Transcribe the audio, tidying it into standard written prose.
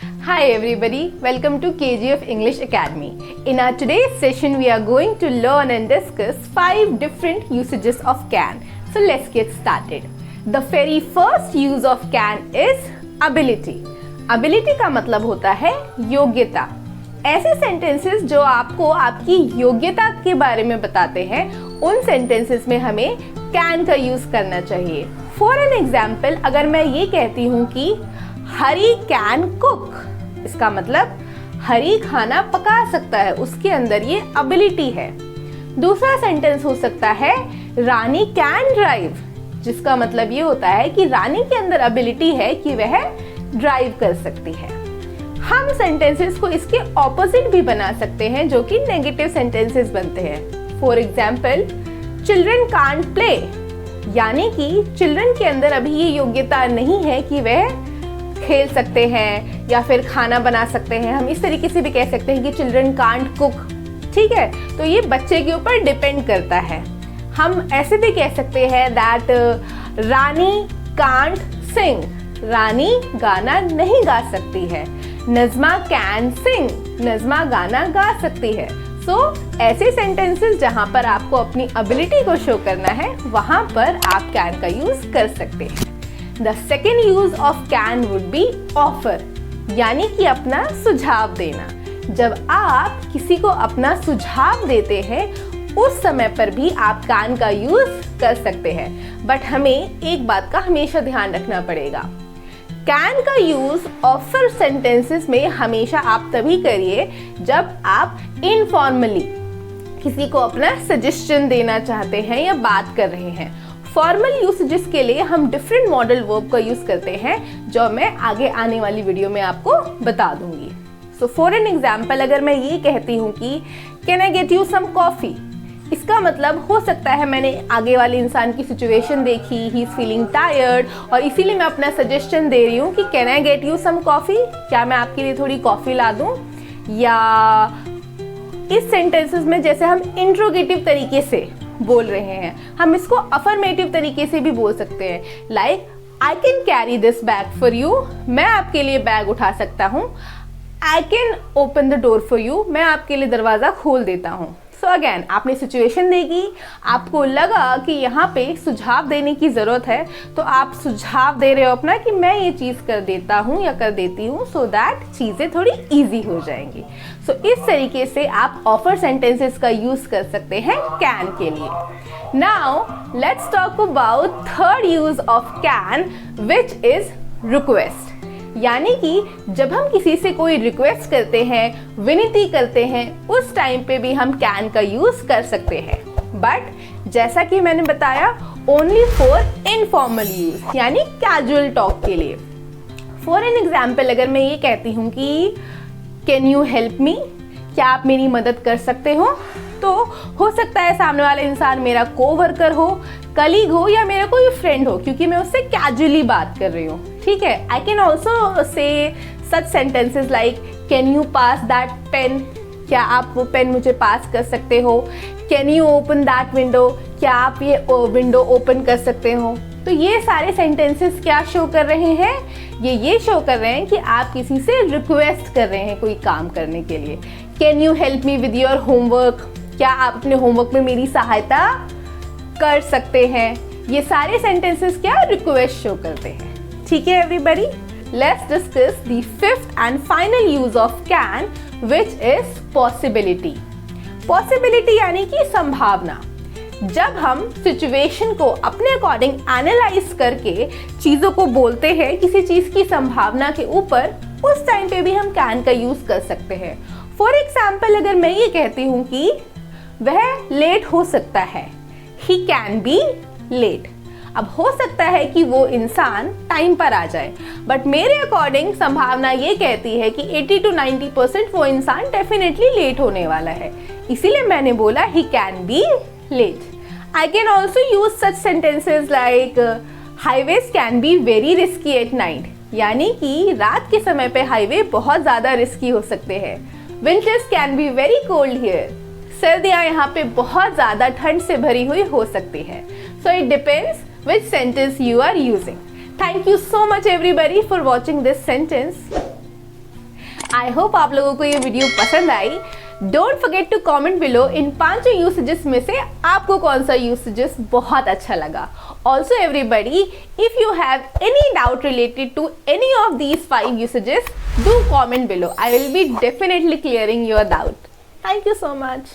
Hi everybody, welcome to KGF English Academy. In our today's session, we are going to learn and discuss 5 different usages of can. So let's get started. The very first use of can is ability. Ability का मतलब होता है योग्यता. ऐसे sentences जो आपको आपकी योग्यता के बारे में बताते हैं, उन सेंटेंसेस में हमें can का यूज करना चाहिए. फॉर एन एग्जाम्पल, अगर मैं ये कहती हूँ कि हरी कैन कुक, इसका मतलब हरी खाना पका सकता है, उसके अंदर ये एबिलिटी है. दूसरा सेंटेंस हो सकता है रानी कैन ड्राइव, जिसका मतलब ये होता है कि रानी के अंदर एबिलिटी है कि वह ड्राइव कर सकती है. हम सेंटेंसेस को इसके ऑपोजिट भी बना सकते हैं, जो कि नेगेटिव सेंटेंसेस बनते हैं. For example, children can't play, यानी कि चिल्ड्रन के अंदर अभी ये योग्यता नहीं है कि वह खेल सकते हैं या फिर खाना बना सकते हैं. हम इस तरीके से भी कह सकते हैं कि चिल्ड्रन कांट कुक. ठीक है, तो ये बच्चे के ऊपर डिपेंड करता है. हम ऐसे भी कह सकते हैं दैट रानी कांट सिंग, रानी गाना नहीं गा सकती है. नज़मा कैन सिंग, नज़मा गाना गा सकती है. ऐसे सेंटेंसेस जहां पर आपको अपनी एबिलिटी को शो करना है, वहां पर आप कैन का यूज कर सकते हैं. The second use of can would be offer, यानी कि अपना सुझाव देना. जब आप किसी को अपना सुझाव देते हैं, उस समय पर भी आप कैन का यूज कर सकते हैं. बट हमें एक बात का हमेशा ध्यान रखना पड़ेगा. कैन का यूज ऑफर सेंटेंसेस में हमेशा आप तभी करिए जब आप इनफॉर्मली किसी को अपना सजेशन देना चाहते हैं या बात कर रहे हैं. फॉर्मल यूसेजेस के लिए हम डिफरेंट मॉडल वर्ब का यूज करते हैं, जो मैं आगे आने वाली वीडियो में आपको बता दूंगी. सो फॉर एन एग्जाम्पल, अगर मैं ये कहती हूँ कि can I get you some coffee, इसका मतलब हो सकता है मैंने आगे वाले इंसान की सिचुएशन देखी, ही इज फीलिंग टायर्ड, और इसीलिए मैं अपना सजेशन दे रही हूँ कि can I get you some coffee, क्या मैं आपके लिए थोड़ी कॉफी ला दूँ. या इस सेंटेंसेस में जैसे हम इंट्रोगेटिव तरीके से बोल रहे हैं, हम इसको अफर्मेटिव तरीके से भी बोल सकते हैं. Like I can carry this bag for you, मैं आपके लिए बैग उठा सकता हूँ. I can open the door for you, मैं आपके लिए दरवाजा खोल देता हूँ. सो अगेन आपने सिचुएशन देखी, आपको लगा कि यहाँ पे सुझाव देने की ज़रूरत है, तो आप सुझाव दे रहे हो अपना कि मैं ये चीज़ कर देता हूँ या कर देती हूँ, सो दैट चीज़ें थोड़ी इजी हो जाएंगी. सो इस तरीके से आप ऑफर सेंटेंसेस का यूज़ कर सकते हैं कैन के लिए. Now let's talk about third use of can, which is request. यानी कि जब हम किसी से कोई रिक्वेस्ट करते हैं, विनती करते हैं, उस टाइम पे भी हम कैन का यूज कर सकते हैं. बट जैसा कि मैंने बताया, ओनली फॉर इनफॉर्मल यूज, यानी कैजुअल टॉक के लिए. फॉर एन एग्जाम्पल, अगर मैं ये कहती हूँ कि कैन यू हेल्प मी, क्या आप मेरी मदद कर सकते हो, तो हो सकता है सामने वाला इंसान मेरा कोवर्कर हो, कलीग हो, या मेरा कोई फ्रेंड हो, क्योंकि मैं उससे कैजुअली बात कर रही हूँ. ठीक है, आई can also say such sentences like can you pass that pain, क्या आप वो पेन मुझे पास कर सकते हो. Can you open that window, क्या आप ये विंडो ओपन कर सकते हो. तो ये सारे सेंटेंसेस क्या शो कर रहे हैं, ये शो कर रहे हैं कि आप किसी से रिक्वेस्ट कर रहे हैं कोई काम करने के लिए. Can you help me with your homework, क्या आप अपने होमवर्क में मेरी सहायता कर सकते हैं. ये सारे सेंटेंसेस क्या रिक्वेस्ट शो करते हैं. ठीक है everybody, let's discuss the fifth and final use of can, which is possibility. Possibility यानी कि संभावना. जब हम सिचुएशन को अपने अकॉर्डिंग एनालाइज करके चीजों को बोलते हैं किसी चीज की संभावना के ऊपर, उस टाइम पे भी हम कैन का यूज कर सकते हैं. फॉर एग्जाम्पल, अगर मैं ये कहती हूँ कि वह लेट हो सकता है, ही कैन बी लेट. अब हो सकता है कि वो इंसान टाइम पर आ जाए, बट मेरे अकॉर्डिंग संभावना ये कहती है कि 80 to 90% वो इंसान डेफिनेटली लेट होने वाला है. इसीलिए मैंने बोला he can be late. I can also use such sentences like highways can be very risky at night, यानी कि रात के समय पे हाईवे बहुत ज़्यादा रिस्की हो सकते हैं. Winters can be very cold here, सर्दियाँ यहाँ पे बहुत ज़्यादा ठंड से भरी हुई हो सकती है. So it depends which sentence you are using. Thank you so much everybody for watching this sentence. I hope आप लोगों को ये वीडियो पसंद आई। Don't forget to comment below in 5 usages में से आपको कौन सा यूसेजेस बहुत अच्छा लगा। Also everybody, if you have any doubt related to any of these 5 usages, do comment below. I will be definitely clearing your doubt. Thank you so much.